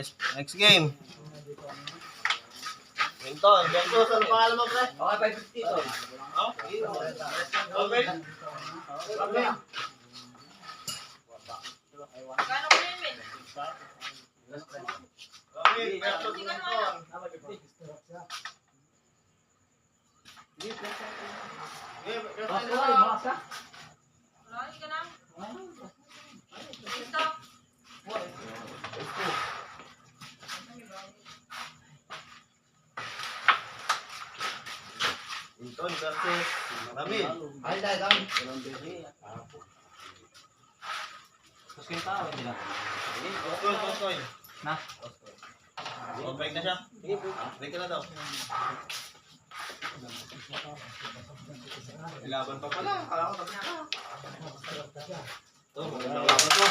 Next game. Minton, versus ano pangalan mo, pre? Okay, 550 to. Okay. Kano ko yun, Min? Okay, versus Minton. Wala, hindi ka na. Ito. Minton versus Ramil. Ay, dahil. Tapos kayo tao, hindi lang. Koskoy. Na? Oh, break na siya. Break ka na daw. Ilaban pa pala. Kala ko tapos na. Ito, magandang laban to.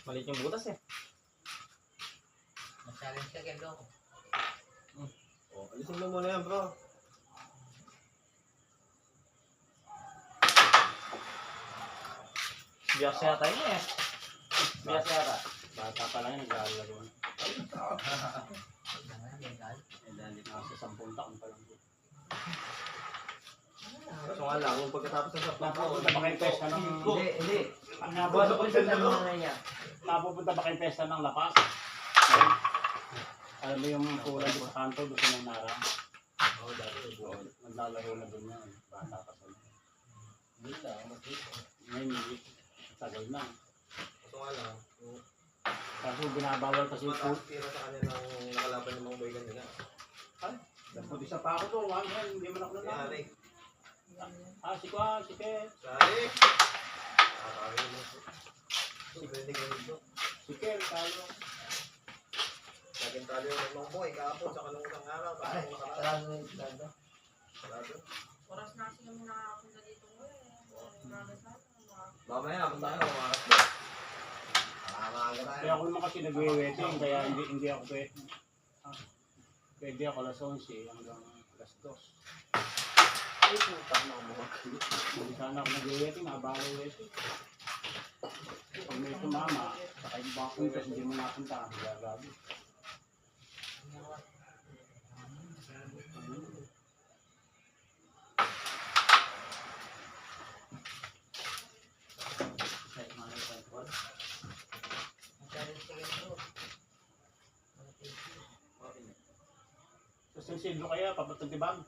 Malit yung butas eh. Challenge ka, Kendo. Oh, alisin mo muna yan, bro. Biyak yata yun eh. Biyak yata. Bata pa lang yun, naglalaro na. Nasa 10 taon pa lang. Kaso nga lang, kung pagkatapos ng saplang ko, Napupunta ba kayong pesta ng... Hindi. Ang Napupunta sa mga niya. Napupunta ba kayong pesta ng lapas? Alam mo yung kulay sa kanto, gusto ng narang? Oo, dati. Naglalaro na doon yan. Bata pa sa Hindi lang, ngayon, tagal na. kaso nga lang, Kaso binabawal kasi yung mataas tira sa kanilang nakalaban ng mga boygan nila. Dapat isa pa ako to, hindi man ako nanalo. Yari. Si Kwan, si Ket, Sari. Nakakari mo. Pwede ka nito. si Ket, talo. Laging talo yung mga boy, kahapon sa kalungang araw. Ay, Parang nakaraan. sarado. Sarado. Oras na kasi kami nakapunta dito. Grabe sa akin. Mamaya, punta tayo, umaras na. Nakakaaga tayo. Kaya ako naman kasi nagwe-wetting, kaya hindi ako pwede. Pwede ako alas 11 hanggang alas 2. Ay, puta na mo. Hindi sana ako nagwe-wetting, nabalo yung wetting. Pag may tumama, saka yung mga puntos, hindi mo napunta, gagabi. So, sensible kaya, papunta Tibag.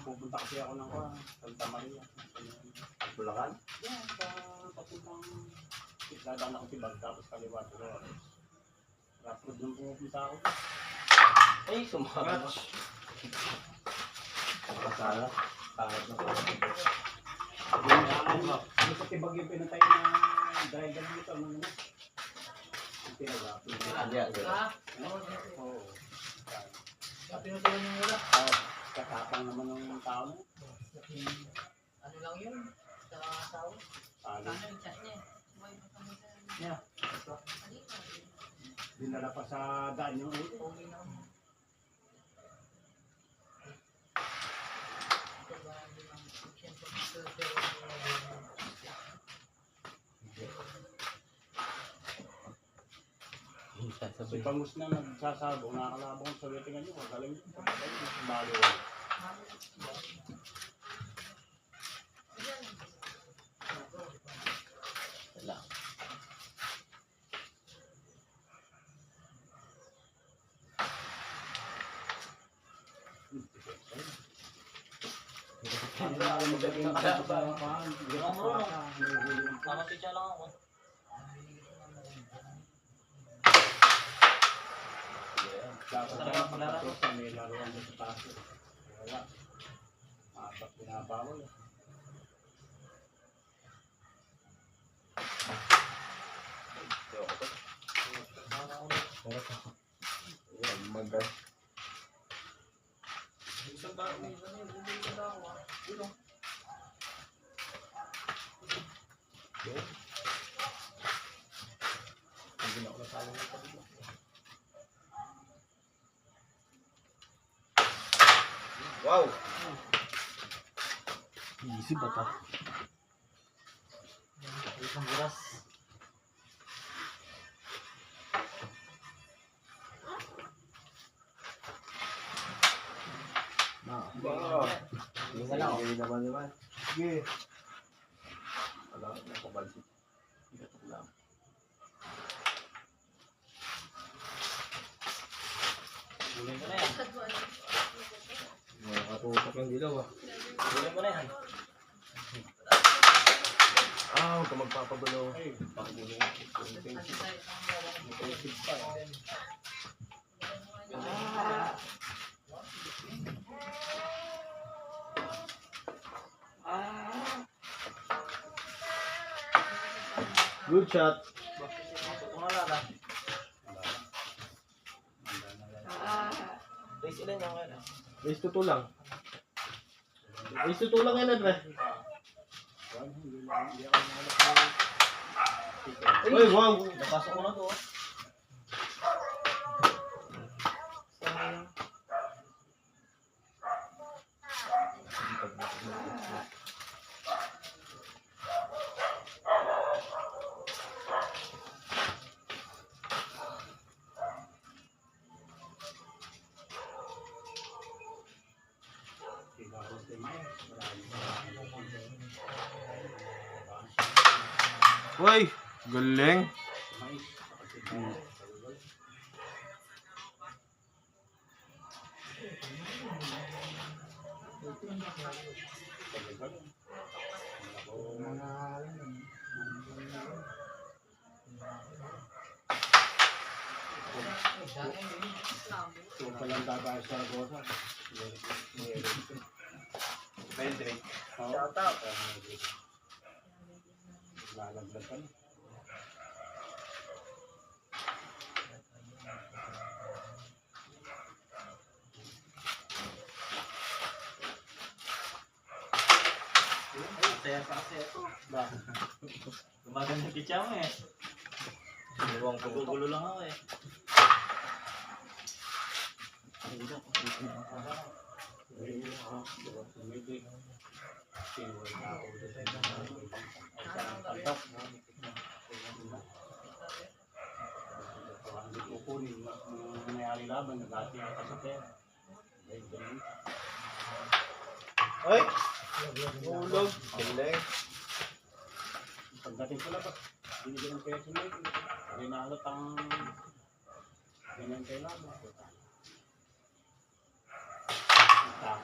Pupunta kasi ako ng Santa Maria. Bulacan? Yan, papuntang dadaan ako Tibag, tapos kaliwa ko. Rapid nung pupunta ako. Ay, sumarat. Kasala. Kahit na Yung sa Tibag yung pinatay na dahil ganun ito, ano na? Yung pinagapin. Oo. Pinutulan yung wala. Katapang naman ng tao na. Ano lang yun? Sa asawa. Sali. Kano yung chat niya? Buhay pa kami sa... Yeah. Halika. Dinala pa sa daan yung ulo. Pogi na mo. Si Pangus na nagsasabong, nakakalabong sa wetingan nyo. Galing nyo. Balo. Wala. Nakasitya lang ako. Dapat sa may laruan sa paso. Wala. Apat pinabawal. Magas. Isang tao may isang tao. Dito. Ang ginawa na talo ng pagkakas. Wow! Easy ba ito? Isang buras. Hindi na lang. Hindi naman. Sige. Wala na kumalsit. Ikatok lang. Gulay mo na yan. Nakatutok yung dilaw ah. Gulay mo na yan. Huwag ka magpapagulo. Ay, Pakugulo. Intensive pa eh. Good shot. Wala na. Race ilan yung kaya? Race to 2 lang. Race to 2 lang yan, Andre. Uy, wow. Napasok ko na to. Uy, galing. Ito palang dadaan sa Rosa. Pedrick. Shout out. Lalaglag ka na. Saya pa kasi ito. Ba? Gumaganda yung kitsa mo eh. Iwang Nagugulo lang ako eh. Hindi ko kunin. Nangyari laban, nag-ati ako sa pera. Uy, ulog. Galing. Pagdating ko lang ba, binigyan ng peso na ito. Rinalot ang ganyan kailangan.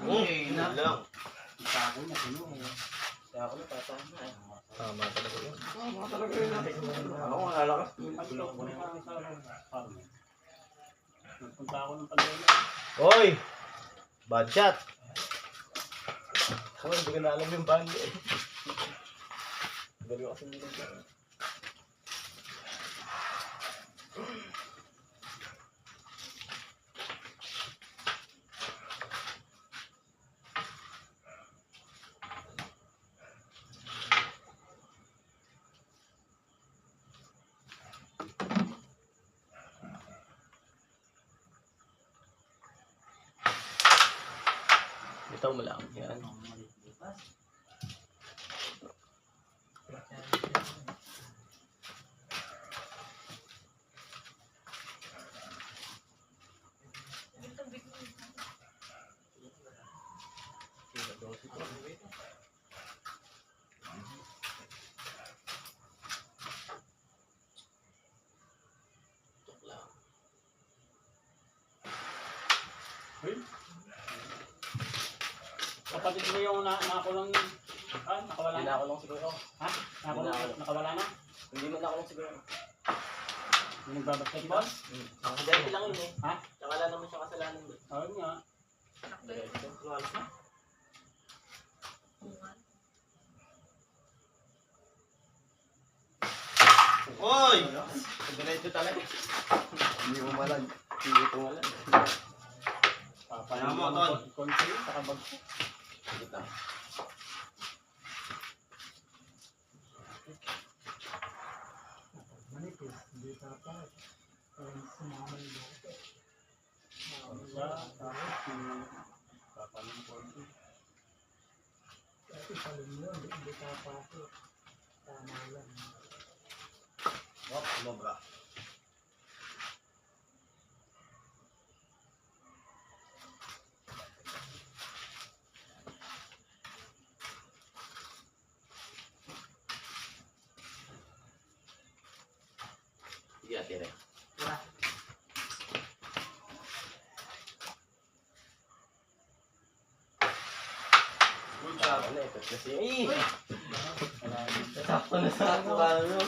Yun lang. Tako na, kinuha. Kaya ako natatama na eh. Tama talaga yun. Ako malalakas. Nagpunta ako ng Palena. Uy, bad shot. Ako, hindi ko na alam yung band eh. Galing kasi hindi ko alam. Bitaw mo lang. Yan. Kapatid mo yung nakakulang, nakawala Hindi na? na ako lang siguro. Ha? Nakawala na? Hindi mo na ako lang siguro. Yung nagbabasketball? Ang dahil lang yun eh. Ha? Tsaka wala naman siya kasalanan doon. Oo nga. Diretso. Luwalas na. Uy! Diretso talaga. Hindi mo malag. Hindi ko malag. Papanin Tama, mo Tol. ng konti, saka bagsak. Kita. Isa, tapos yung papanin ng konti. Kasi palun yun, hindi tapasok. Tama lang. Sumobra. Iya, tira. Good job. Wala, ito kasi. Ay! Sakto na sa ako. Ano?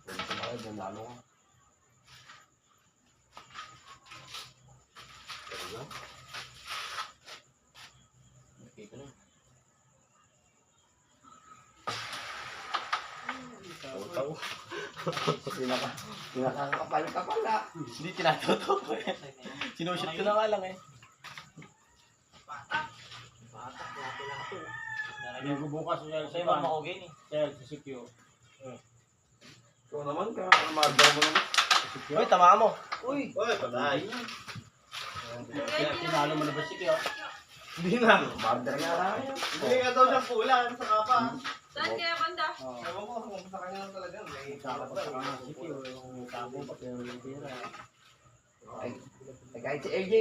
Sumakay, nandalo ka. Nakita na. Taw. Pinakakapal ka pala. Hindi tinatoto ko eh. Sinushoot ko na nga lang eh. Batak, lato-lato. Linggo bukas sa Sa'yo mga makugin eh. sa CQ. Ikaw naman ka. Mamadar mo naman. Uy, tama mo. Uy! Uy, patay. Tinalo mo na ba CQ? Hindi na. Mamadar nga lang. Hindi nga daw siyang pulan sa kapa. Saan kaya banda? Oo. Ewan ko kung sa kanya lang talaga. May Tapos sa mga CQ, yung tabo pa pero yung tira. Ay, kahit si AJ.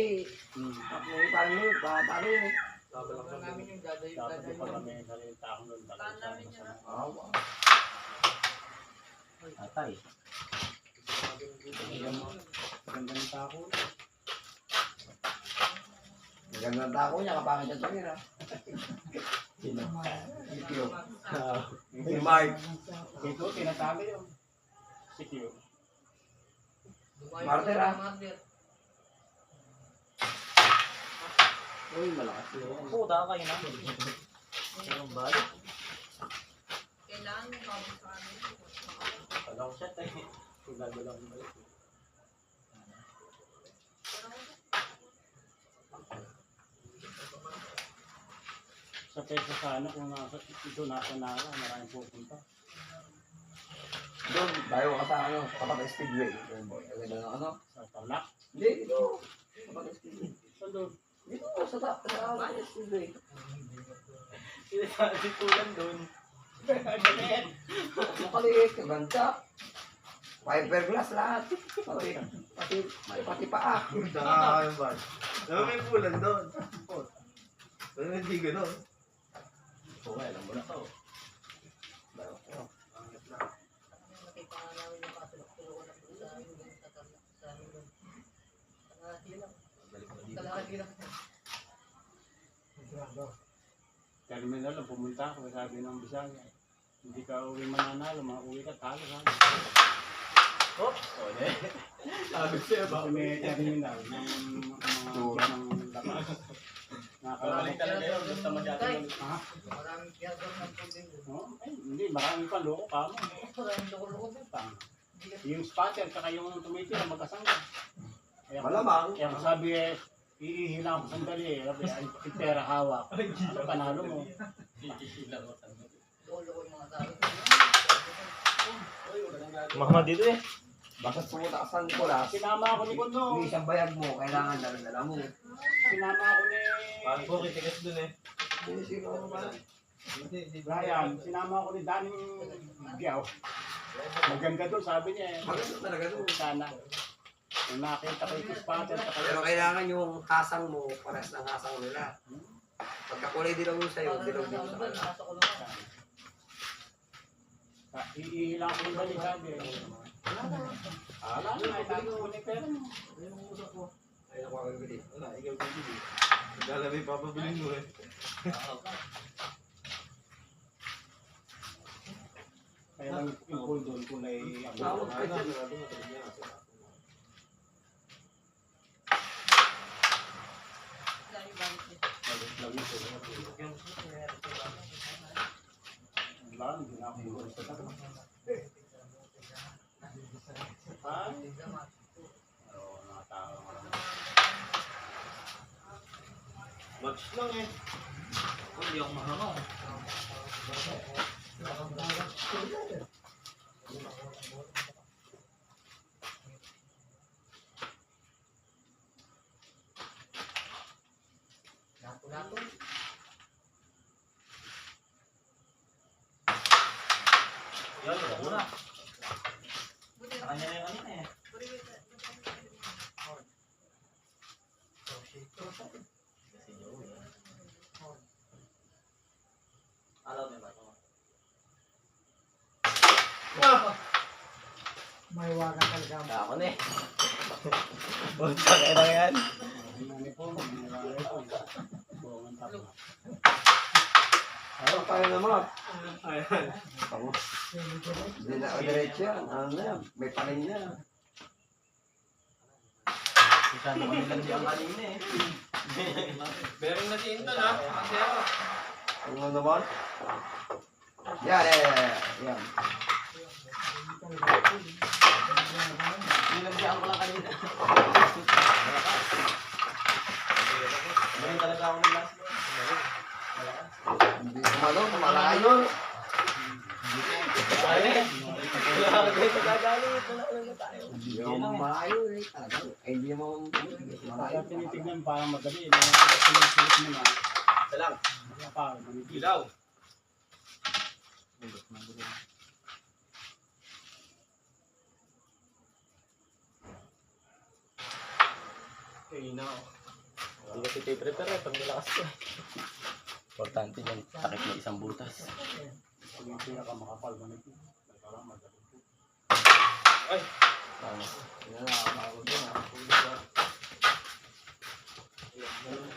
Paano yun? Paano yun eh? Sobrang namin yung Dapat gadayo-gadayo. yung pala may sarili taong doon. Saan namin yun? Awa. Atay. Ganda ng tako. Maganda ang tako niya, kapangit ang tangin ha. Sino? CQ. Si Mark. Ito, tinatago yun. CQ. Dumayo Martir, sa ah. Martir. Uy, malakas yun. Puta kayo na. Yung balik. Kailangan mo bago sa amin. Walang shot eh. Sigado lang mo. Sa pesa sana kung nasa ito nasa nara, maraming pupunta. Doon, tayo ka sa ano, kapag speedway. Ang ganda ng ano? Sa Tarlac. Hindi, dito. Kapag speedway. So doon, Dito, sa speedway. Si Tulan doon. Nakaliit, kaganda. Fiberglass lahat. Pati paa. Nakakain ba? Diba may pulan doon? Pero hindi gano'n. Oo, alam mo na to. Nakita nga namin yung katulog-tulog na po sa amin doon sa Tarlac. Sa amin doon. Kalahati lang. Kalahati lang. terminal lang pumunta ako, sabi ng Bisaya. Hindi ka uwi mananalo, mauwi ka talo ha. Sabi siya Kasi may terminal ng mga ng lapas. Nakakalala. talaga yun, basta masyadong Ha? Maraming piyador ng tubig doon. Oh, ay, hindi, marami pa loko ka mo. Maraming loko-loko doon. Tang. Yung spotter, saka yung tumitira, magkasama. Kaya, Malamang. kaya kung sabi eh, iihilang ko sandali eh. Sabi, ay, pera hawak. Ano, panalo mo. Loko-loko yung mga tao. Mama dito eh. Bakit pumunta ka sa Nicolas? Sinama ako ni Kondo. Yung isang bayag mo, kailangan dala-dala mo. Sinama ako ni Paano po kitigas doon eh? Hindi, sino ano ba? Brian. Sinama ako ni Daning Giaw. Maganda doon, sabi niya eh. Maganda talaga doon. Sana. Kung nakita ko yung spotter, saka Pero kailangan yung hasang mo, pares ng hasang nila. Pagkakulay dilaw yung sa'yo, dilaw din sa kanila. Nasa kulungan. iihilang ko yung balik sabi. Ala, ay tago ko ni pera mo. Ayun ako agad. Wala, ikaw bibili. Naglalabay papabilin mo eh. Kaya lang yung pool doon kulay Tawag ka dyan. Dahil bakit niya? Wala, hindi na ako yung sa tago. Ha? Oo, mga tao. Match lang eh. Hindi ako mahangaw. Lato-lato. Yan, ito muna. Buti Sa kanya na yung kanina eh. Kasi Joey. Alaw mo ba ito? May waga talaga. Ako na eh. Bunta kayo na yan. Ano po, mangyayari po. Buwangan tapo. Ano tayo naman? Ayan. Ako. Hindi na ako diretso yan. Ano na yan? May panin niya. Isa na kami lang siyang kanina eh. Bering na si Inton ha. Kasi ako. Ano naman? Yan, yan. Yan. Nilandiyan ko lang kanina. Bering talaga ako ng last mo. Hindi kumalo, malayo. Wala ka dito gagalit. Wala na tayo. Hindi naman malayo eh. Talagang, ay hindi naman malayo. Kaya tinitignan parang madali. Sinusulit mo na. Salang. Wala pa. manipis. Ilaw. Okay, now. Hindi kasi tayo prepare pag nilakas ko. Importante yan. Takip na isang butas. Pag yung pinakamakapal, manipis. Parang madali po. Ay! Tama. Yan na, nakakapagod yun. Nakakapagod yun.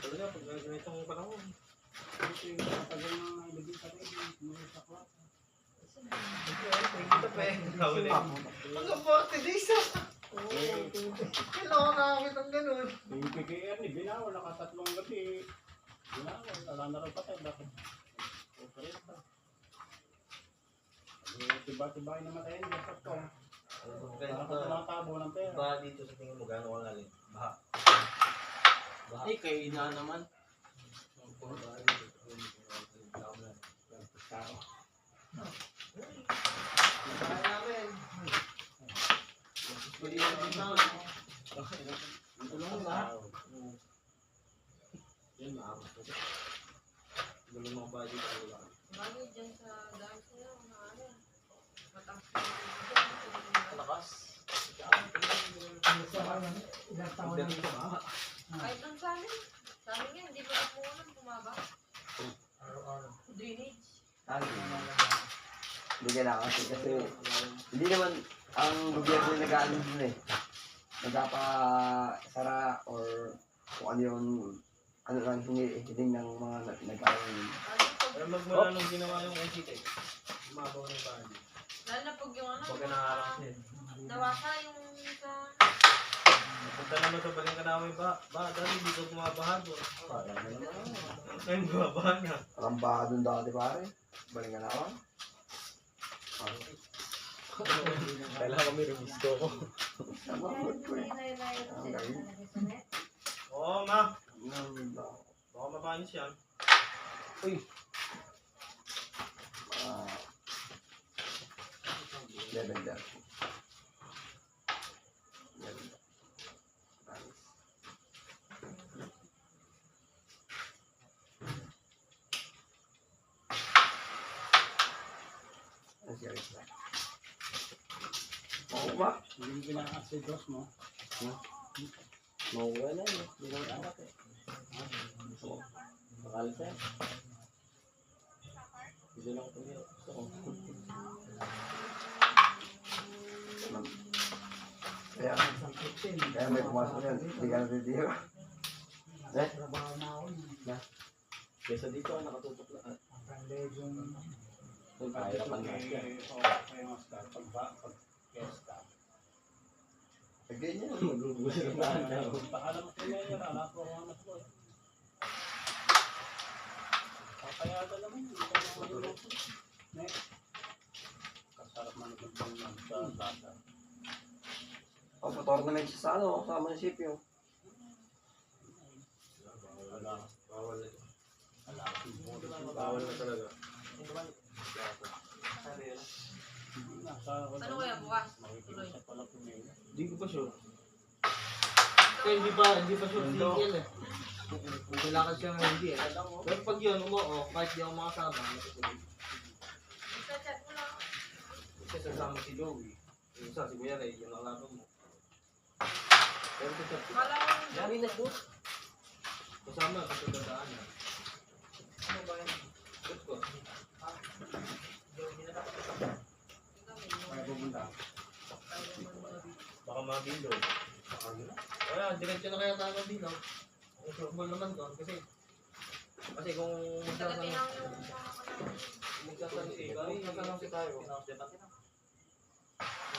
Talaga, pag ganitong panahon. Kasi yung katagal na ilagay sa rin. Sa klap. Ito pa eh. Hanggang 40 days ah. Kailangan nakakit ang ganun. Yung PKR ni Binawa, nakatatlong gabi. Binawa, wala na rin patay. Bakit? Okay pa. Tiba-tiba namatay yun. Dapat ko. Parang ka tumatabo ng pera. Baha dito sa tingin mo, gano'n ka lalim? Baha. Baha. Ay, kayo na naman. Baha namin. Pwede na din na. Tulong ba? Yan, maarap ko. Galing mga body ko lang. Bagay dyan sa dami sa'yo, ano, mataas. Lakas. Ilang taon na ito. Kahit lang sa amin. Sa amin nga, hindi pa napunan, bumaba. Araw-araw. Drainage. Hindi kailangan kasi hindi naman ang gobyerno nag-aano dun eh. Nagpapasara or kung ano yung ano lang hiling ng mga nag-aano yun. Pero magmula nung ginawa yung NCT, umabaw ng body. Lalo na pag yung ano, Pagka nakakarap din. nawasa yung sa... Punta naman sa baling ka namin ba? Ba, dati dito bumabaha doon. Ngayon bumabaha na. Ang baha dun dati pare. Baling ka naman. Kailangan kami revisto ko. Tama, good ko eh. Oo, ma. Baka mabanis yan. Uy. Level down. Level down. Oo ba? Hindi pinaka-acidos mo. Mawala na. Hindi naman anak eh. Bakal siya. Hindi lang ito nila. Gusto ko. Kaya may pumasok yan. Hindi ka natitira. Eh? Trabaho na ako. Kesa dito nakatutok lang. Ang legend. Kung kaya pa nga siya. Kaya mas pag-fiesta. Ganyan. Magugusin na ano. Paalam mo kaya yun, anak ko ang anak ko eh. Kaya ka naman, hindi ka naman yung kasarap manipag ng sa bata. O, pa-tournament siya sa ano, sa munisipyo. Wala. Bawal. Bawal na talaga. Ano kaya bukas? Makikita pala po ngayon. Hindi ko pa sure. Kaya hindi pa sure single eh. Kailangan siya ng hindi eh. Pero pag yun, kahit di ako makasama, Isa-chat mo lang. Kasi sasama si Joey. Yung isa, si Kuya Ray, yung nalaman mo. Pero sa chat, Kala ko yung Dami na doon. kasama sa pagdadaanan. Ano ba yan? Good ko. Jogi na ba? Kaya pupunta. Baka mabilog. Kaya, diretso na kaya tayo mabilog. Ang surbol naman doon kasi kung Tagating magsasanong lang yung mga kanang. magsasanong si tayo. Kung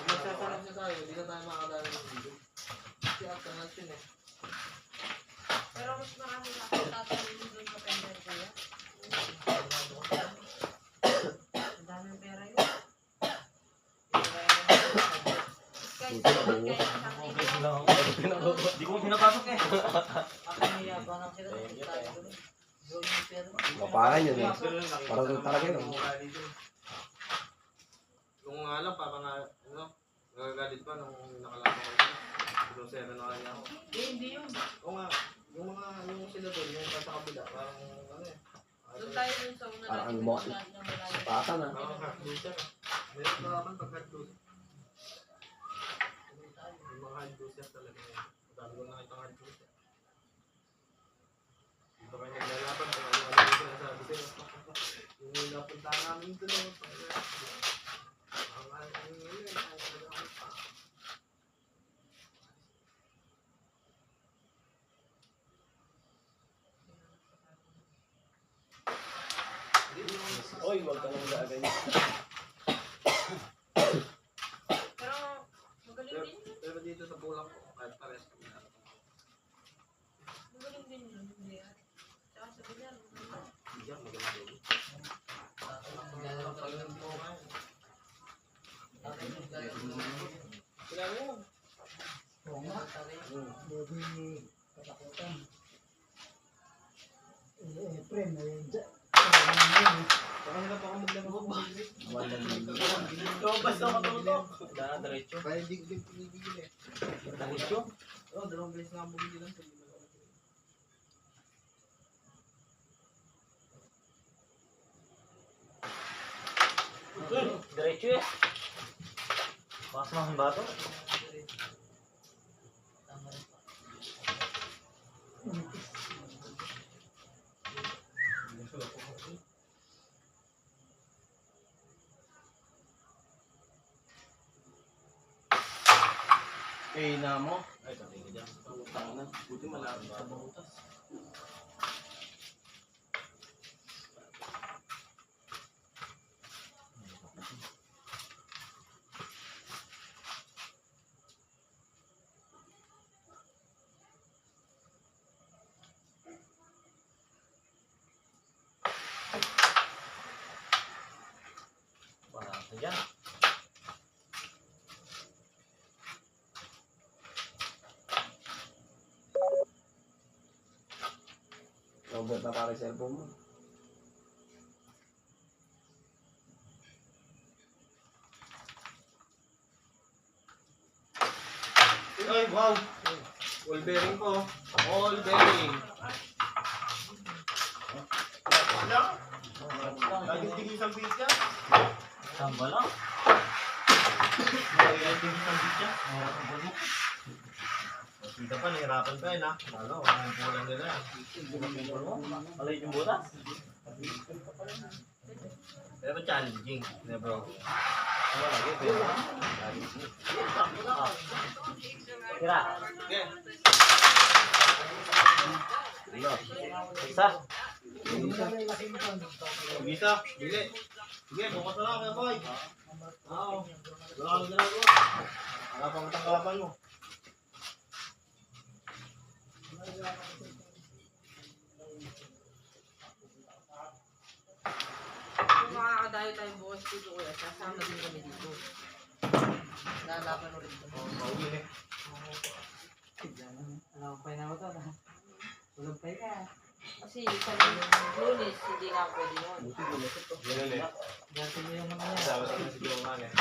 magsasanong si tayo, hindi na tayo makakadala ng bilog. Kasi after lunch yun eh. Pero mas marami na ako tatanungin doon sa pender kaya. Ang daming pera yun. Guys, kaya isang libo. Hindi ko pinapasok eh. Ako niyabang lang sila. Tayo doon eh. Jogi yung pera. Mapakan yun eh. Parang doon talaga yun. Kung nga lang, parang ano, nagagalit pa nung nakalaban ko ito. Pero 7 na kanya ako. Hindi yun. Oo nga, yung sila doon, yung sa kabila, parang ano eh. Doon tayo dun sa una Parang natin. ano mo? Wala na malayo. Patan ah. Parang hard loser. Meron ba naman pag hard loser? Yung mga hard loser talaga yun. Madami ko nakita hard loser. Dito kayo naglalaban kung ano-ano yung sinasabi sa'yo. Yung napuntahan namin doon. Oy, wag ka nang gagawin. Pero magaling din yun. Pero dito sa Bulak ko, kahit pares kami na. Magaling din yun. Hindi ah. Tsaka sa bilyar. Diyan, magaling din. Naglalaro pa yun. Tatay mo, naglalaro. Sila mo. Oo nga. Tatay mo. Saka nila pa ako maglaro ba? Basta matutok. Diretso. Kaya di ko din pinibigil eh. Diretso. Oo, 2 beses na ako bumili lang sa lima. Diretso eh. Bakas mga bato. Tama rin pa. Eh, na mo. Ay, tatay ka dyan. Pangutang na. Buti malapit sa butas. Barato dyan. Robert na parang cellphone mo. Ay, wow! All bearing ko. All bearing. Wala. Laging tigil isang piece ka. Samba lang. Laging tigil isang piece ka. Kita pa, nahirapan pa yun ha. Ano, ang pulang nila. Alay yung butas. Pero challenging. Hindi bro. Ano lagi? Pero tira. Okay. Isa. Bisa. Bili. Sige, bukas na lang kaya boy. Oo. Wala kang ginagawa. Wala pang tanggapan mo. Kung makakadayo tayo bukas dito kuya, sasama din kami dito. Lalaban ulit. Pauwi eh. Alam pa na ako to. Tulog pa ka. Kasi sa Lunes, hindi na ako pwede yun. Ganun eh. Dati mo yung mga yan. Sabi ko na si Joman eh.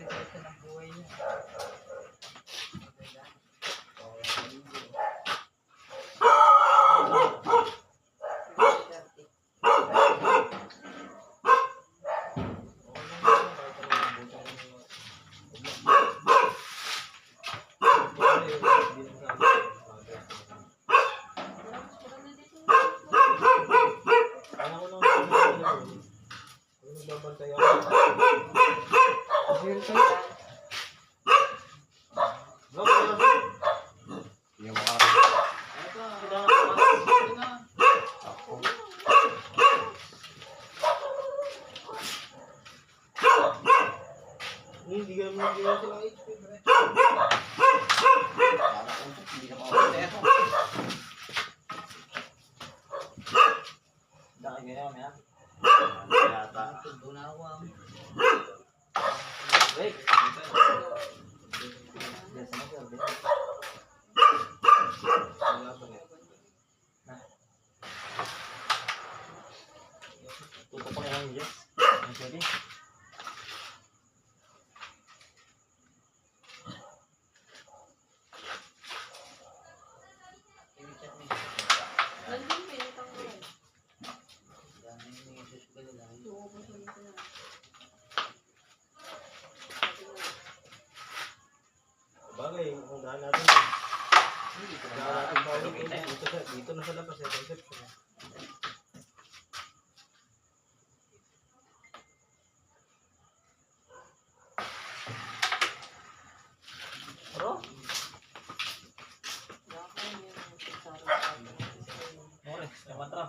Ito ng buhay niya. ganyan mamaya. Yata. Tundo na ako ah. Break. Yes, ano sir? Tutok ko na lang yun. Ang pwede. I-chat mo Nandun, pinitang ko yan. Dami yung mga issues ko nila. Tuubos mo nito na. Bagay, kung daan natin. Dito na sa labas, yung conception. Pero, Baka yun yung magsasara sa atin. more. Yung katra.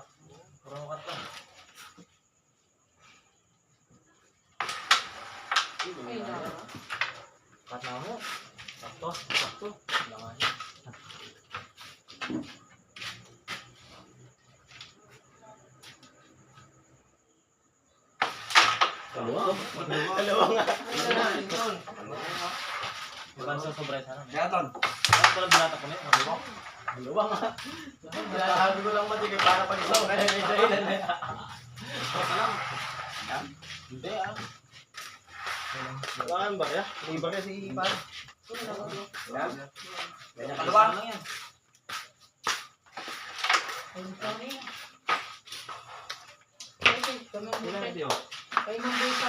Puro mo katra. Ay, dara. Katra mo. Sakto. Sakto. Langan niya. Dalawa nga. Iban sa sobra sana. Gaton. Ano pala binata ko niya? Dalawa nga. Sabi ko lang matigay para pag isaw kaya may dahilan eh. Hindi ah. Wala ba kaya? Iba kasi iba. Yan. Ganyan Dalawa. lang yan. Ay, kami ang Ilan buhay. video? Kayo ang buhay sa